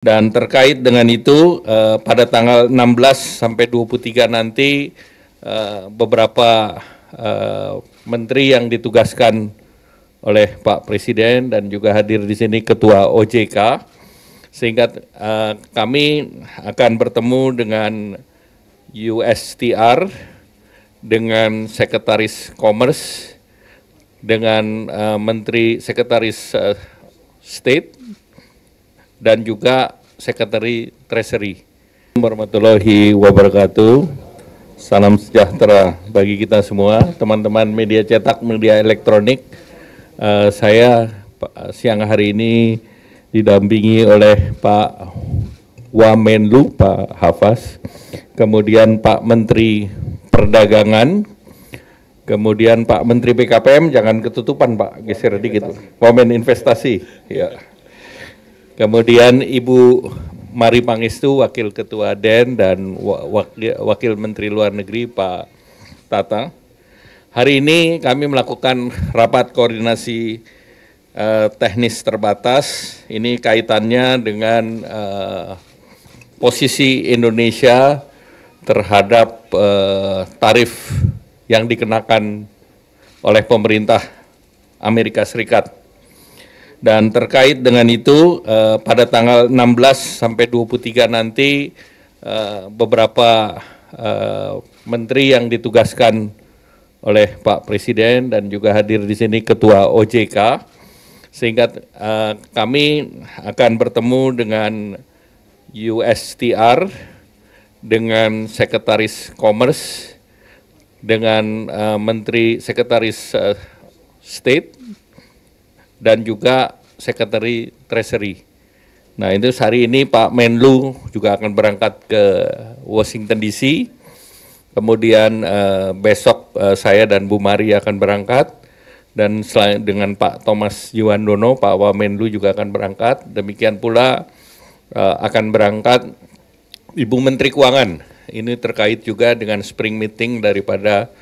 Dan terkait dengan itu, pada tanggal 16 sampai 23 nanti beberapa menteri yang ditugaskan oleh Pak Presiden dan juga hadir di sini Ketua OJK, sehingga kami akan bertemu dengan USTR, dengan Sekretaris Commerce, dengan Menteri Sekretaris State, dan juga Sekretari Treasury. Warahmatullahi wabarakatuh. Salam sejahtera bagi kita semua, teman-teman media cetak, media elektronik. Saya siang hari ini didampingi oleh Pak Wamenlu, Pak Hafaz, kemudian Pak Menteri Perdagangan, kemudian Pak Menteri PKPM, jangan ketutupan Pak, geser dikit, Wamen Investasi, ya. Kemudian Ibu Mari Pangestu, Wakil Ketua DEN, dan Wakil Menteri Luar Negeri Pak Tata. Hari ini kami melakukan rapat koordinasi teknis terbatas. Ini kaitannya dengan posisi Indonesia terhadap tarif yang dikenakan oleh pemerintah Amerika Serikat. Dan terkait dengan itu, pada tanggal 16 sampai 23 nanti beberapa menteri yang ditugaskan oleh Pak Presiden dan juga hadir di sini Ketua OJK, sehingga kami akan bertemu dengan USTR, dengan Sekretaris Commerce, dengan Menteri Sekretaris State, dan juga Sekretari Treasury. Nah, itu hari ini Pak Menlu juga akan berangkat ke Washington DC. Kemudian besok saya dan Bu Mari akan berangkat, dan selain dengan Pak Thomas Yuwandono, Pak Wamenlu juga akan berangkat. Demikian pula akan berangkat Ibu Menteri Keuangan. Ini terkait juga dengan spring meeting daripada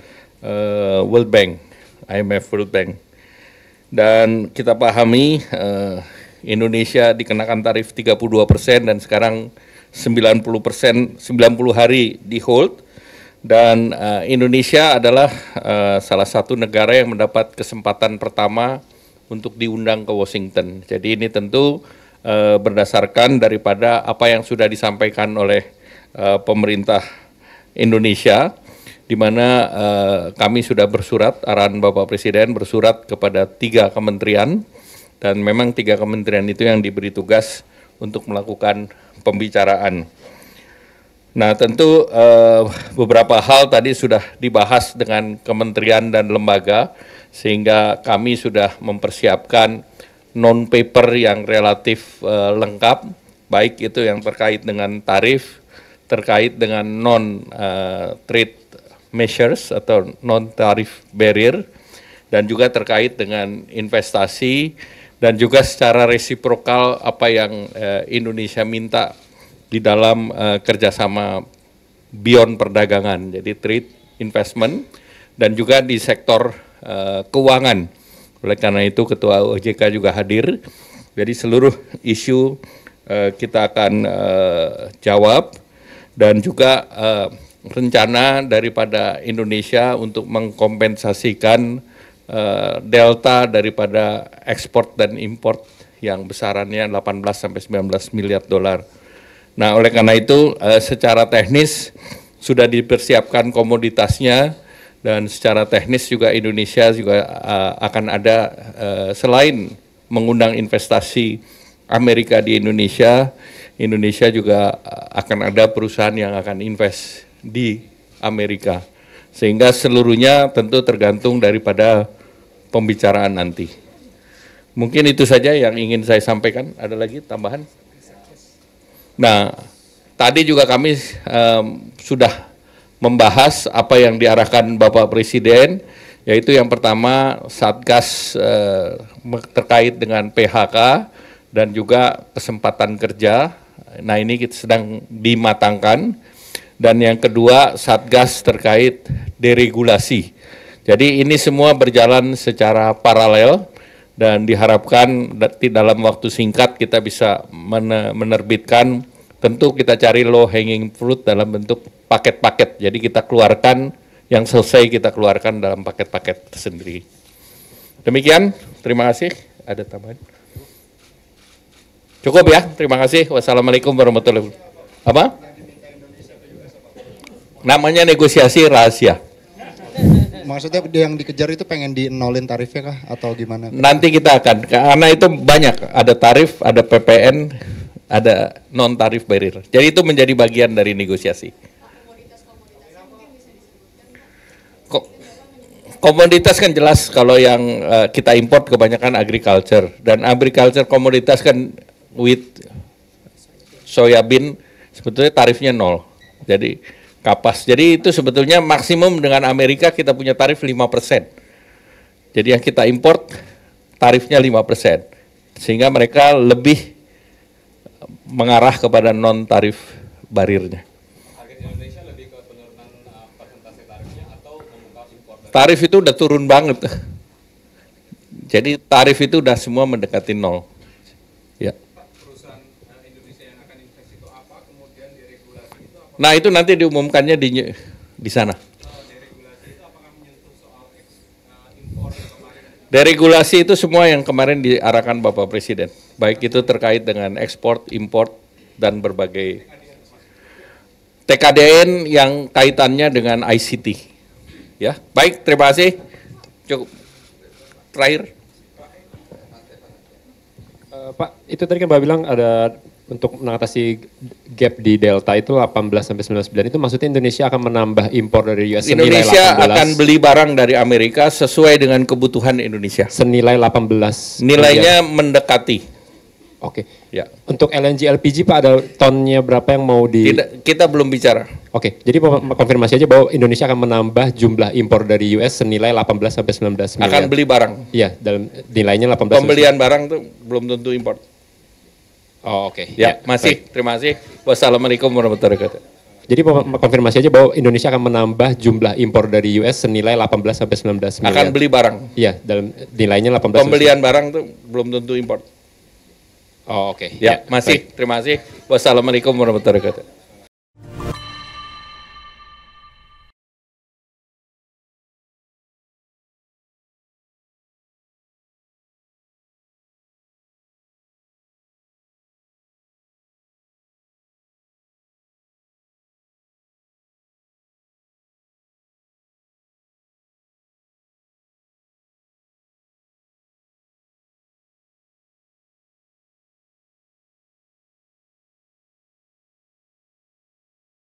World Bank, IMF World Bank. Dan kita pahami Indonesia dikenakan tarif 32% dan sekarang 90%, 90 hari di hold. Dan Indonesia adalah salah satu negara yang mendapat kesempatan pertama untuk diundang ke Washington. Jadi ini tentu berdasarkan daripada apa yang sudah disampaikan oleh pemerintah Indonesia, di mana kami sudah bersurat, arahan Bapak Presiden bersurat kepada 3 kementerian, dan memang 3 kementerian itu yang diberi tugas untuk melakukan pembicaraan. Nah, tentu beberapa hal tadi sudah dibahas dengan kementerian dan lembaga, sehingga kami sudah mempersiapkan non-paper yang relatif lengkap, baik itu yang terkait dengan tarif, terkait dengan non-trade measures atau non-tarif barrier, dan juga terkait dengan investasi, dan juga secara resiprokal apa yang Indonesia minta di dalam kerjasama beyond perdagangan, jadi trade, investment, dan juga di sektor keuangan. Oleh karena itu Ketua OJK juga hadir, jadi seluruh isu kita akan jawab, dan juga rencana daripada Indonesia untuk mengkompensasikan delta daripada ekspor dan import yang besarannya 18 sampai 19 miliar dolar. Nah, oleh karena itu secara teknis sudah dipersiapkan komoditasnya, dan secara teknis juga Indonesia juga akan ada selain mengundang investasi Amerika di Indonesia, Indonesia juga akan ada perusahaan yang akan invest di Amerika, sehingga seluruhnya tentu tergantung daripada pembicaraan nanti. Mungkin itu saja yang ingin saya sampaikan. Ada lagi tambahan? Nah, tadi juga kami sudah membahas apa yang diarahkan Bapak Presiden, yaitu yang pertama Satgas terkait dengan PHK dan juga kesempatan kerja. Nah, ini kita sedang dimatangkan. Dan yang kedua, Satgas terkait deregulasi. Jadi ini semua berjalan secara paralel, dan diharapkan dalam waktu singkat kita bisa menerbitkan. Tentu kita cari low hanging fruit dalam bentuk paket-paket. Jadi kita keluarkan yang selesai, kita keluarkan dalam paket-paket tersendiri. Demikian, terima kasih. Ada tambahan? Cukup ya, terima kasih. Wassalamualaikum warahmatullahi wabarakatuh. Apa? Namanya negosiasi rahasia. Maksudnya yang dikejar itu pengen di-nolin tarifnya kah atau gimana? Nanti kita akan, karena itu banyak, ada tarif, ada PPN, ada non-tarif barrier. Jadi itu menjadi bagian dari negosiasi. Komoditas kan jelas kalau yang kita import kebanyakan agriculture. Dan agriculture komoditas kan wheat, soybean, sebetulnya tarifnya 0. Jadi kapas. Jadi itu sebetulnya maksimum dengan Amerika kita punya tarif 5%. Jadi yang kita import tarifnya 5%. Sehingga mereka lebih mengarah kepada non-tarif barirnya. Target Indonesia lebih ke penurunan persentase tarifnya atau membuka impor? Tarif itu udah turun banget. Jadi tarif itu udah semua mendekati 0. Ya. Perusahaan Indonesia yang akan investasi itu apa, kemudian deregulasi itu apa? Nah itu nanti diumumkannya di sana. Deregulasi itu apakah menyentuh soal impor kemarin? Deregulasi itu semua yang kemarin diarahkan Bapak Presiden. Baik itu terkait dengan ekspor, import, dan berbagai TKDN yang kaitannya dengan ICT. Ya, baik, terima kasih. Cukup. Terakhir. Pak, itu tadi kan Bapak bilang ada untuk mengatasi gap di Delta itu 18-19 itu maksudnya Indonesia akan menambah impor dari US senilai Indonesia 18, akan beli barang dari Amerika sesuai dengan kebutuhan Indonesia. senilai 18 Nilainya miliar. mendekati. Oke. Ya. Untuk LNG LPG Pak ada tonnya berapa yang mau di Kita belum bicara. Oke, jadi konfirmasi aja bahwa Indonesia akan menambah jumlah impor dari US senilai 18-19 miliar. Akan beli barang. Iya, dalam nilainya 18. Pembelian barang tuh belum tentu impor. Oh, oke. Ya, masih. Baik. Terima kasih. Wassalamualaikum warahmatullahi wabarakatuh. Jadi konfirmasi aja bahwa Indonesia akan menambah jumlah impor dari US senilai 18-19 miliar. Akan beli barang. Iya, dalam nilainya 18. Pembelian barang tuh belum tentu impor. Oh, oke. Ya, masih. Baik. Terima kasih. Wassalamualaikum warahmatullahi wabarakatuh.